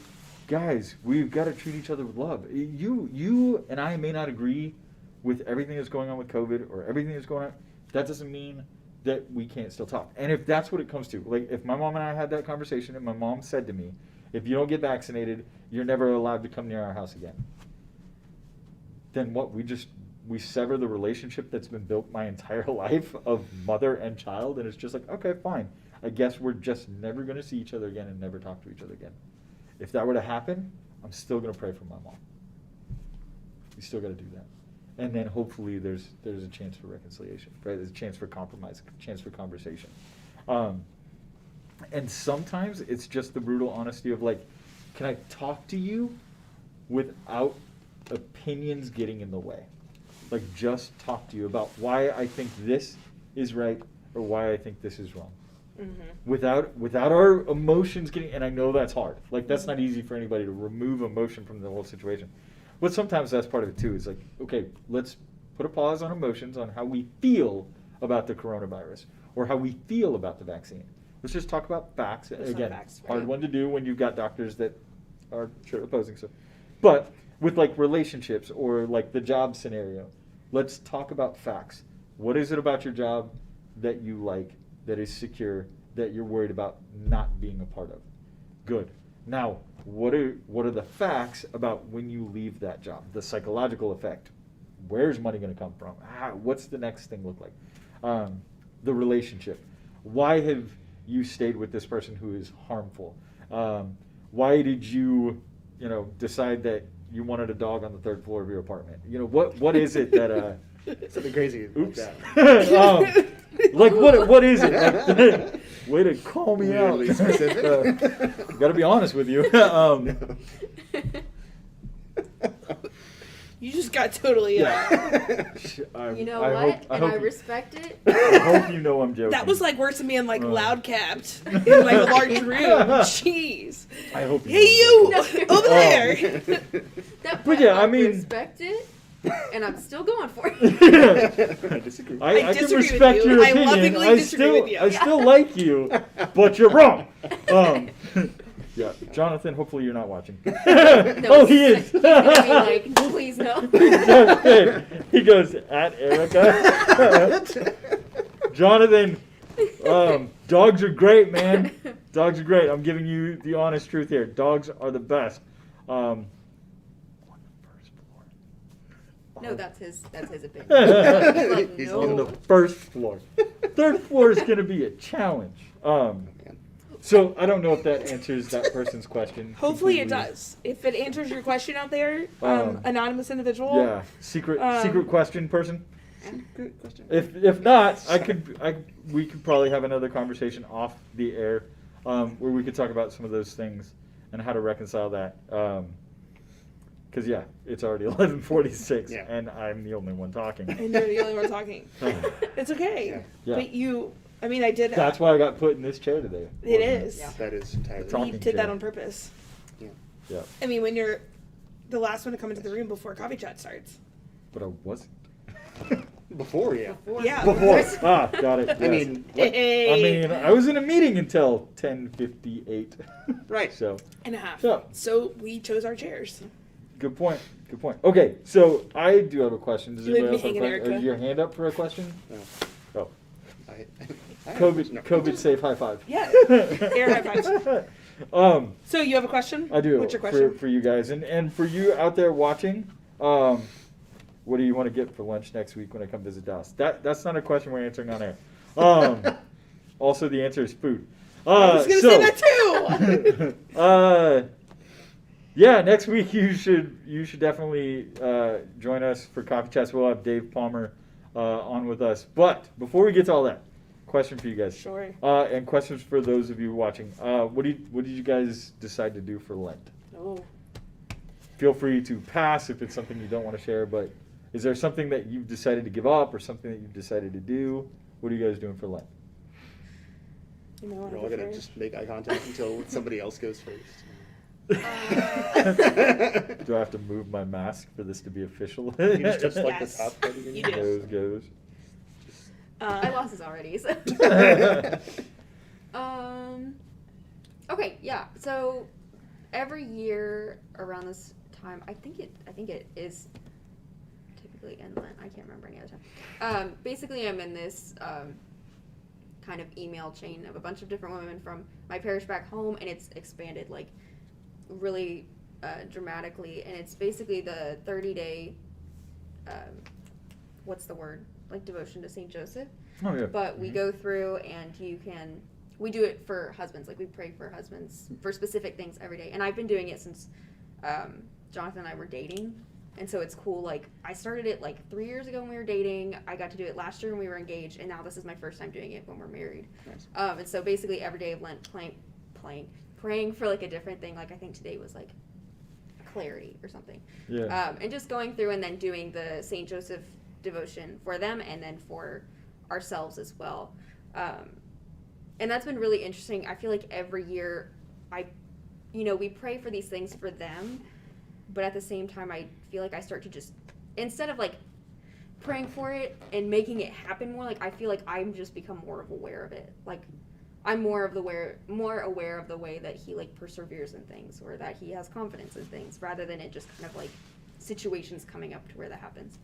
guys, we've got to treat each other with love. You and I may not agree with everything that's going on with COVID or everything that's going on. That doesn't mean that we can't still talk. And if that's what it comes to, like if my mom and I had that conversation and my mom said to me, if you don't get vaccinated, you're never allowed to come near our house again. Then what? We sever the relationship that's been built my entire life of mother and child, and it's just like, okay, fine. I guess we're just never going to see each other again and never talk to each other again. If that were to happen, I'm still going to pray for my mom. We still got to do that. And then hopefully there's a chance for reconciliation, right? There's a chance for compromise, a chance for conversation. And sometimes it's just the brutal honesty of like, can I talk to you without opinions getting in the way? Like just talk to you about why I think this is right or why I think this is wrong. Mm-hmm. Without our emotions getting, and I know that's hard. Like that's not easy for anybody to remove emotion from the whole situation. But sometimes that's part of it too. Is like, okay, let's put a pause on emotions on how we feel about the coronavirus or how we feel about the vaccine. Let's just talk about facts. Again, facts, right? Hard one to do when you've got doctors that are opposing stuff. But with like relationships or like the job scenario, let's talk about facts. What is it about your job that you like, that is secure, that you're worried about not being a part of? Good. Now, what are the facts about when you leave that job? The psychological effect. Where's money going to come from? What's the next thing look like? The relationship. Why have you stayed with this person who is harmful? Why did you decide that you wanted a dog on the third floor of your apartment? What is it that something crazy? Oops. Like what is it? Like, way to call me out. Really specific. Got to be honest with you. You just got totally. You know what? I respect it. I hope you know I'm joking. That was like worse than being like loud capped in like a large room. Jeez. I hope. Hey you over there. But yeah, I mean, respect it. And I'm still going for it. I disagree. I can disagree respect with you. your I opinion. lovingly disagree with you. I still like you, but you're wrong. Yeah, Jonathan. Hopefully you're not watching. No, he is. He's gonna be like, please no. He goes at Erica. Jonathan, dogs are great, man. Dogs are great. I'm giving you the honest truth here. Dogs are the best. No, that's his opinion. He's on the first floor. Third floor is going to be a challenge. So I don't know if that answers that person's question. Hopefully it does. If it answers your question out there, anonymous individual. Yeah, secret question person. Good question. If not, we could probably have another conversation off the air, where we could talk about some of those things and how to reconcile that. Because yeah, it's already 11:46, and I'm the only one talking. And you're the only one talking. It's okay. Yeah. But I did. That's why I got put in this chair today. It is. Yeah. That is entirely. Talking We did that chair. on purpose. Yeah. I mean, when you're the last one to come into the room before coffee chat starts. But I wasn't. Before, yeah. Yeah. Before. Got it. I yes. mean, I was in a meeting until 10:58. Right. So, And a half. So- So we chose our chairs. good point. Good point. Okay, so I do have a question. Does You leave anybody me else have a hanging, question? Erica. Your hand up for a question? No. Oh, I COVID, no. COVID safe high five. Yeah. Air high fives. So you have a question? I do. What's your question? For you guys, and for you out there watching, what do you want to get for lunch next week when I come visit Dallas? That's not a question we're answering on air. Also, the answer is food. I was gonna say that too. Yeah, next week you should definitely join us for Coffee Chats. We'll have Dave Palmer on with us. But before we get to all that, question for you guys. Sure. And questions for those of you watching. What did you guys decide to do for Lent? Oh. Feel free to pass if it's something you don't want to share. But is there something that you've decided to give up or something that you've decided to do? What are you guys doing for Lent? You know, We're all gonna just make eye contact until somebody else goes first. Do I have to move my mask for this to be official? You just like Yes. the top part again? You do. Goes. My boss is already. So. Okay, yeah. So every year around this time, I think it is typically in Lent. I can't remember any other time. Basically, I'm in this kind of email chain of a bunch of different women from my parish back home, and it's expanded like really dramatically. And it's basically the 30-day, what's the word? Like devotion to Saint Joseph. Oh yeah. But we go through and we do it for husbands. Like we pray for husbands for specific things every day. And I've been doing it since Jonathan and I were dating. And so it's cool. Like I started it like 3 years ago when we were dating. I got to do it last year when we were engaged. And now this is my first time doing it when we're married. Nice. And so basically every day of Lent praying for like a different thing. Like I think today was like clarity or something. Yeah. And just going through and then doing the Saint Joseph devotion for them and then for ourselves as well. And that's been really interesting. I feel like every year we pray for these things for them, but at the same time I feel like I start to just, instead of like praying for it and making it happen more, like I feel like I'm just become more aware of it. Like I'm more aware of the way that he like perseveres in things, or that he has confidence in things, rather than it just kind of like situations coming up to where that happens.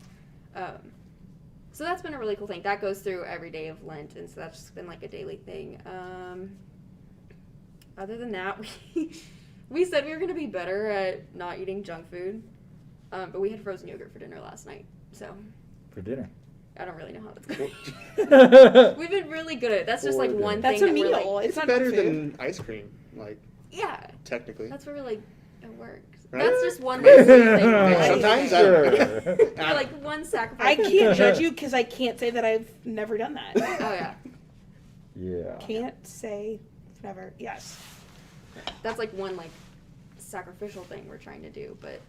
So that's been a really cool thing. That goes through every day of Lent, and so that's just been like a daily thing. Other than that, we said we were going to be better at not eating junk food, but we had frozen yogurt for dinner last night, so For dinner. I don't really know how that's going. We've been really good at it. That's just like one That's thing a that we're meal. like, It's not better food. than ice cream, like yeah, technically. that's where we're like, it works. Right? That's just one little thing. We're like, Sometimes Sure. we're like one sacrifice. I can't judge you because I can't say that I've never done that. Oh yeah, Yeah. Can't say never. Yes. that's like one like sacrificial thing we're trying to do, but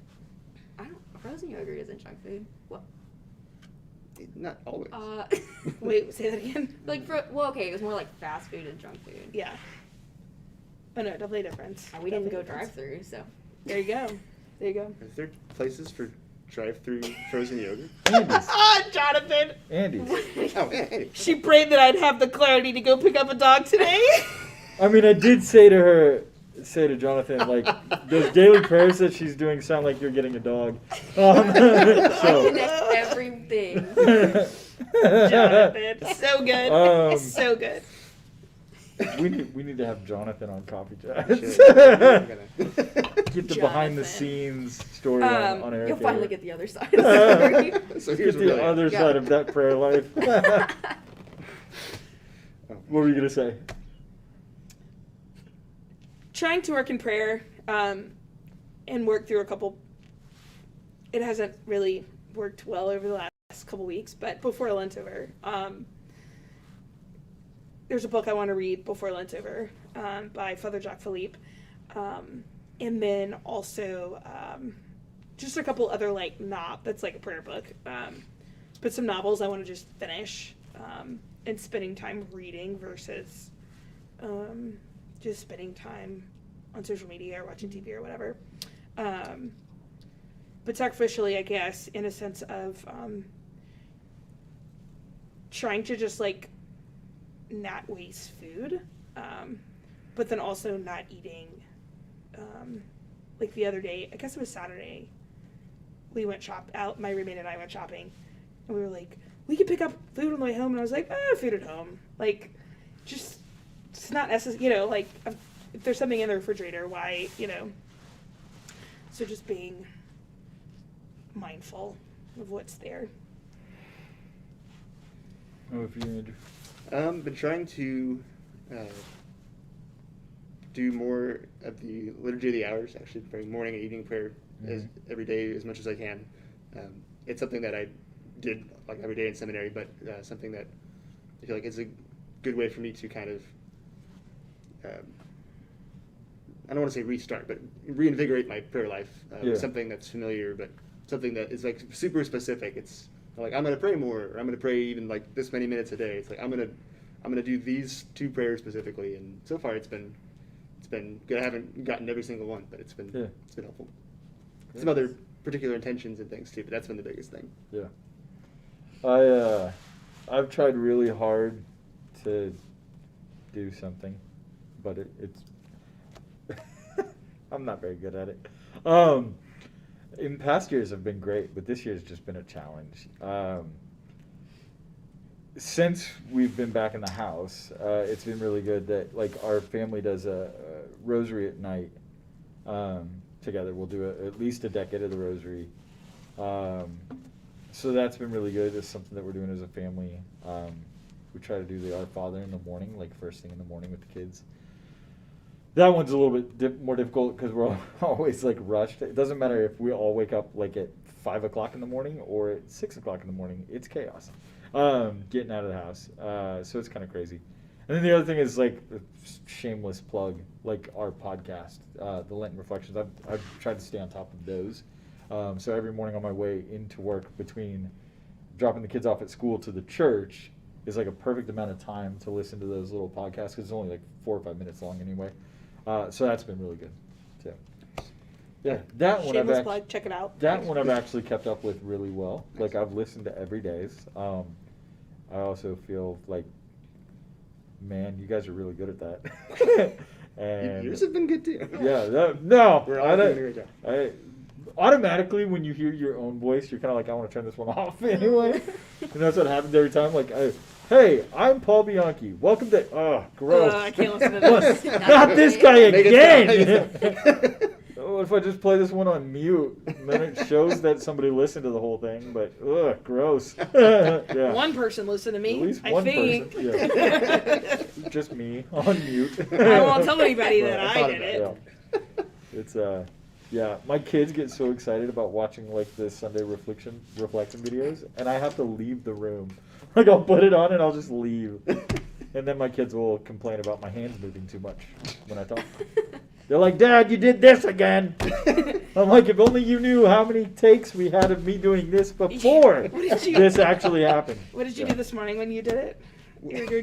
frozen yogurt isn't junk food. Well, Not always. Wait, say that again. like it was more like fast food and junk food. Yeah. Oh no, definitely a difference. And we didn't go Definitely a difference. drive-through, so. There you go. There you go. Is there places for drive-through frozen yogurt? Andy's. Ah, Jonathan. Andy's. Oh, yeah, hey. She prayed that I'd have the clarity to go pick up a dog today. I mean, I did say to Jonathan, like, those daily prayers that she's doing sound like you're getting a dog. I So. connect everything. Jonathan, so good, so good. We need to have Jonathan on Coffee Chats. Shit. I'm gonna- Get the behind the scenes story on Eric. You'll finally get the other side of the story. So here's Get the really other Yeah. side of that prayer life. Oh. What were you gonna say? Trying to work in prayer, and work through a couple. It hasn't really worked well over the last couple weeks, but before Lentover, there's a book I want to read before Lentover, by Father Jacques Philippe, and then also just a couple other that's like a prayer book, but some novels I want to just finish, and spending time reading versus just spending time on social media or watching TV or whatever. But sacrificially, I guess, in a sense of trying to just like not waste food, but then also not eating. Like the other day, I guess it was Saturday, we went my roommate and I went shopping, and we were like, we could pick up food on the way home, and I was like, food at home. Like, just, it's not necessary, like, if there's something in the refrigerator, why, So just being mindful of what's there. Oh, if you, Andrew. Been trying to do more of the liturgy of the hours, actually praying morning and evening prayer every day as much as I can. It's something that I did like every day in seminary, but something that I feel like is a good way for me to kind of, I don't want to say restart, but reinvigorate my prayer life. Something that's familiar, but something that is like super specific. It's like, I'm going to pray more, or I'm going to pray even like this many minutes a day. It's like, I'm going to do these 2 prayers specifically. And so far it's been good. I haven't gotten every single one, but it's been helpful. Some other particular intentions and things too, but that's been the biggest thing. Yeah. I've tried really hard to do something, but it's I'm not very good at it. In past years have been great, but this year's just been a challenge. Since we've been back in the house, it's been really good that like our family does a rosary at night together. We'll do at least a decade of the rosary. So that's been really good. It's something that we're doing as a family. We try to do the Our Father in the morning, like first thing in the morning with the kids. That one's a little bit more difficult because we're always like rushed. It doesn't matter if we all wake up like at 5 o'clock in the morning or at 6 o'clock in the morning. It's chaos getting out of the house. So it's kind of crazy. And then the other thing is like a shameless plug, like our podcast, the Lenten Reflections. I've tried to stay on top of those. So every morning on my way into work, between dropping the kids off at school to the church, is like a perfect amount of time to listen to those little podcasts because it's only like 4 or 5 minutes long anyway. So that's been really good. So yeah, that one Shameless plug, check it out. That one I've actually kept up with really well. Like I've listened to every day's. I also feel like, man, you guys are really good at that. And yours have been good too. Yeah, We're all doing a great job. Automatically, when you hear your own voice, you're kind of like, I want to turn this one off anyway. And that's what happens every time. Like, hey, I'm Paul Bianchi. Welcome to. Gross. I can't listen to this. Not this guy Make again. it Oh, if I just play this one on mute, then it shows that somebody listened to the whole thing. But gross. Yeah. One person listened to me. At least I one think. person. Yeah. Just me on mute. I won't tell anybody that I thought did about it. Yeah. It's yeah, my kids get so excited about watching like the Sunday reflection videos, and I have to leave the room. Like I'll put it on and I'll just leave, and then my kids will complain about my hands moving too much when I talk. They're like, "Dad, you did this again." I'm like, if only you knew how many takes we had of me doing this before this actually happened. What did you do this morning when you did it? Your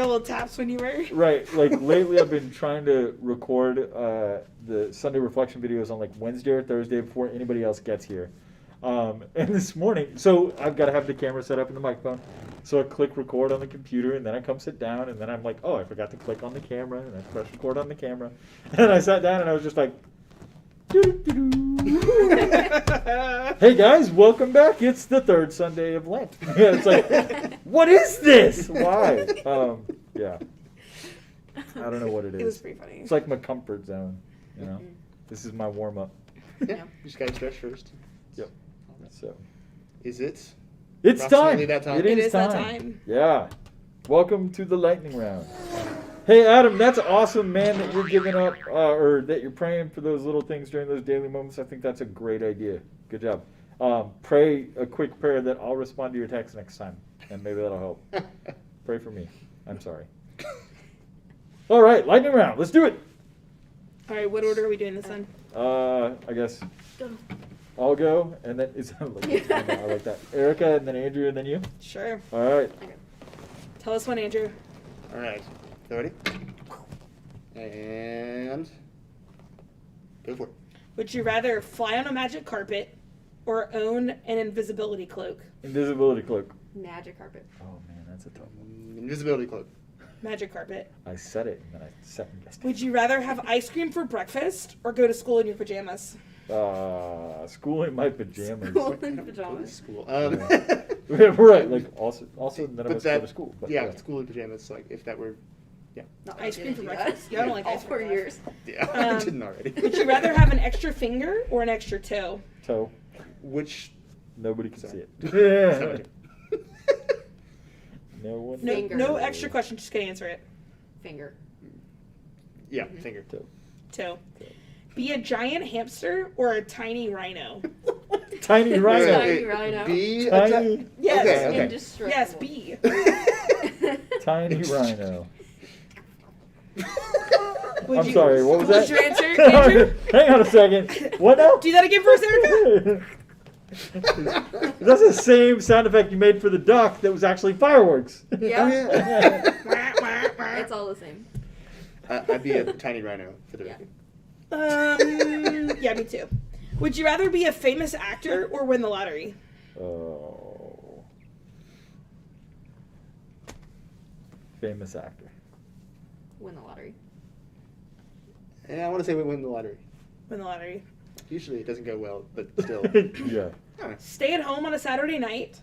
little taps when you were. Right, like lately I've been trying to record the Sunday reflection videos on like Wednesday or Thursday before anybody else gets here. And this morning, so I've got to have the camera set up and the microphone. So I click record on the computer, and then I come sit down, and then I'm like, oh, I forgot to click on the camera, and I press record on the camera. And I sat down, and I was just like, hey guys, welcome back. It's the 3rd Sunday of Lent. It's like, what is this? Why? Yeah. I don't know what it is. It was pretty funny. It's like my comfort zone, you know? This is my warm-up. Yeah, you just gotta stretch first. Yep. So. Is it? It's time. Approximately that time? It is that time. Yeah. Welcome to the lightning round. Hey, Adam, that's awesome, man, that you're giving up, or that you're praying for those little things during those daily moments. I think that's a great idea. Good job. Pray a quick prayer that I'll respond to your text next time, and maybe that'll help. Pray for me. I'm sorry. All right, lightning round. Let's do it. All right, what order are we doing this in? I guess Go. I'll go, and then I like that. Erica, and then Andrew, and then you. Sure. All right. Tell us when, Andrew. All right. You ready? And go for it. Would you rather fly on a magic carpet or own an invisibility cloak? Invisibility cloak. Magic carpet. Oh man, that's a tough one. Invisibility cloak. Magic carpet. I said it and then I second guessed it. Would you rather have ice cream for breakfast or go to school in your pajamas? School in my pajamas. School in I don't go to pajamas. school. Right, like also none of but us that, go to school. But yeah, school in pajamas. Like if that were, Not Ice cream didn't for do that. breakfast? Yeah, I don't like All ice cream 4 for years. yeah, I Um, didn't already. Would you rather have an extra finger or an extra toe? toe. Which? Nobody can Sorry. see Sorry. it. No one. No, Finger. no extra question. Just gonna answer it. Finger. Yeah, Mhm. finger. Toe. Toe. Be a giant hamster or a tiny rhino? Tiny rhino. Tiny rhino. Be Tiny. Yes. Okay, okay. Indestructible. Yes, B. Tiny rhino. Would I'm sorry, what was that? What's your answer, Andrew? Hang on a second. What now? Do that again for us, Erica. That's the same sound effect you made for the duck that was actually fireworks. Yeah. Wah, wah, wah. It's all the same. I'd be a tiny rhino for the Yeah. record. Yeah, me too. Would you rather be a famous actor or win the lottery? Oh. Famous actor. Win the lottery. And I want to say we win the lottery. Win the lottery. Usually it doesn't go well, but still. Yeah. Stay at home on a Saturday night.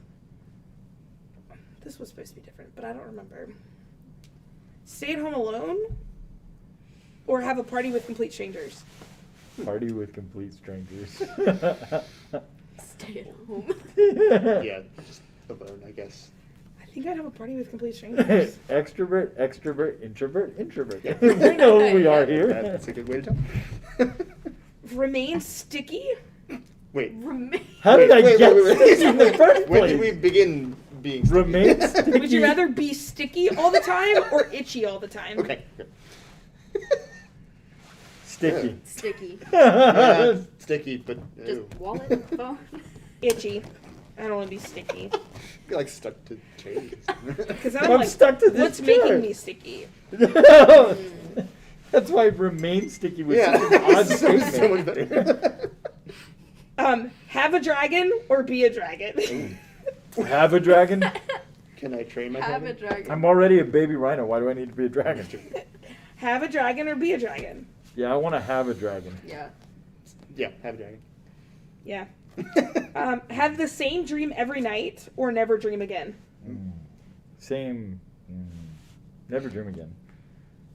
This was supposed to be different, but I don't remember. Stay at home alone or have a party with complete strangers? Party with complete strangers. Stay at home. Yeah, just alone, I guess. I think I'd have a party with complete strangers. Extrovert, extrovert, introvert, introvert. Yeah. We know who we are here. That's a good way to tell. Remain sticky? Wait. How did I Wait, get wait, wait. sticky in the first When place? did we begin being sticky? Remain sticky. Would you rather be sticky all the time or itchy all the time? Okay. Sticky. Sticky. Sticky, but Just ew. wallet, phone. Itchy. I don't want to be sticky. You're like stuck to chains. Because I'm I'm like, stuck to this what's chair. making me sticky? That's why remain sticky was Yeah, such an odd so statement. much better. Have a dragon or be a dragon? Have a dragon? Can I train my Have a dragon? dragon. I'm already a baby rhino. Why do I need to be a dragon? Have a dragon or be a dragon? Yeah, I want to have a dragon. Yeah. Yeah, have a dragon. Yeah. Have the same dream every night or never dream again? Same. Never dream again.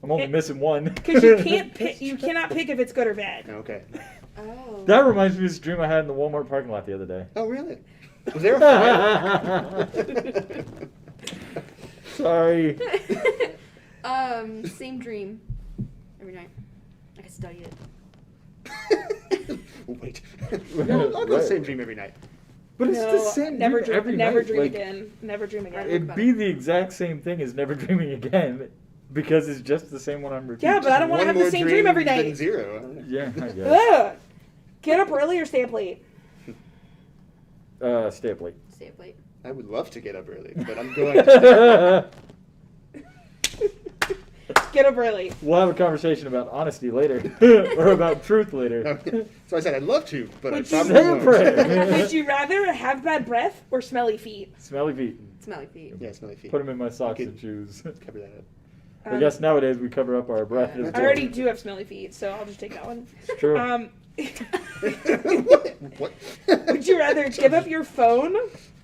I'm only It- missing one. Because you can't pick. You cannot pick if it's good or bad. Okay. Oh. That reminds me of this dream I had in the Walmart parking lot the other day. Oh, really? Was there a fire? Sorry. Same dream every night. I can study it. Wait. I'll go Right. same dream every night. But it's the same never dream every never night. dream Like, again. Never dream again. it'd be the exact same thing as never dreaming again, because it's just the same one I'm repeating. Yeah, but I don't want to One have the more same dream every than night. zero. I don't know. Yeah, I guess. Ugh. Get up early or stay up late. Stay up late. Stay up late. I would love to get up early, but I'm going to Get up early. We'll have a conversation about honesty later, or about truth later. stay. So I said I'd love to, but I Would you probably say a won't. prayer? Would you rather have bad breath or smelly feet? Smelly feet. Smelly feet. Yeah, smelly feet. Put them in my socks Good. and shoes. Cover that up. I guess nowadays we cover up our breath. Yeah. as I well. already do have smelly feet, so I'll just take that one. It's true. What? Would you rather give up your phone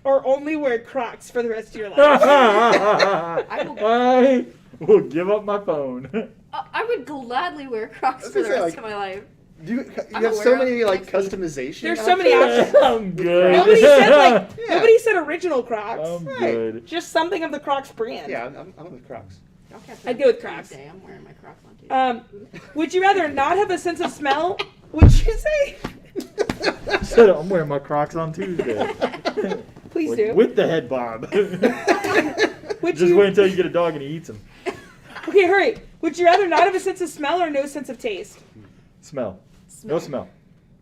or only wear Crocs for the rest of your life? I will give up my phone. I would gladly wear Crocs was for the gonna say, rest like, of my life. You I'm have so aware of many like next week. customization. There's so many options. options. I'm good. Nobody said like Yeah. nobody said original Crocs. I'm Right. good. Just something of the Crocs brand. Yeah, I'm with Crocs. Y'all catch I'd me go with on Crocs. Tuesday. I'm wearing my Crocs on Tuesday. Would you rather not have a sense of smell? Would you say? Said I'm wearing my Crocs on Tuesday. Please with, do. with the head bob. Would Just you? wait until you get a dog and he eats them. Okay, hurry. Would you rather not have a sense of smell or no sense of taste? Smell. No smell.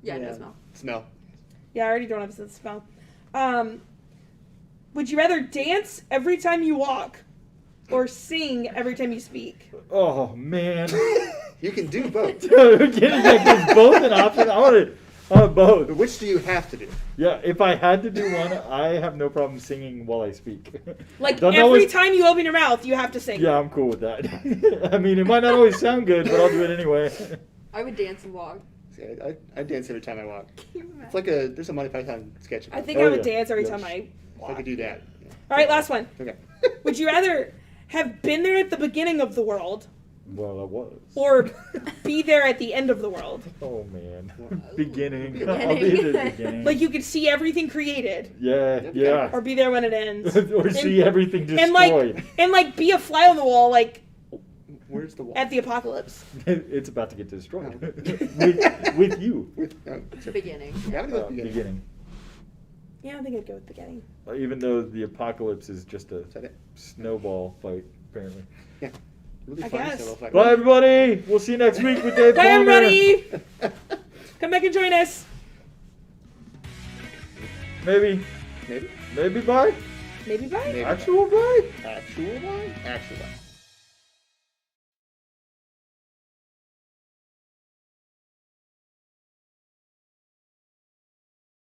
Yeah, no smell. Smell. Yeah, I already don't have a sense of smell. Would you rather dance every time you walk or sing every time you speak? Oh man. You can do both. Getting like there's both an option. Both. Which do you have to do? Yeah, if I had to do one, I have no problem singing while I speak. Like Doesn't every always- time you open your mouth, you have to sing. Yeah, I'm cool with that. I mean, it might not always sound good, but I'll do it anyway. I would dance and walk. See, I dance every time I walk. Can you imagine? It's like there's a Monty Python sketch. I About think Oh, I would yeah. dance every Yes. time I if I walk. could do that. Yeah. All right, last one. Okay. Would you rather have been there at the beginning of the world Well, I was. or be there at the end of the world? Oh, man. Well, Beginning. I'll be at the beginning. Like you could see everything created, Yeah, yeah. or be there when it ends, Or see everything and like destroyed. be a fly on the wall, like Where's the wall? at the apocalypse. It's about to get destroyed. Oh. with you. It's a Beginning. Yeah, I'm gonna go with beginning. Beginning. Yeah, I think I'd go with beginning. Even though the apocalypse is just a Is that it? snowball fight, apparently. Yeah. Really I fun guess. solo fight. Bye, everybody. We'll see you next week with Dave Bye, Palmer. everybody. Come back and join us. Maybe. Maybe. Maybe bye. Maybe bye. Maybe. Actual bye. Actual one? Actual one.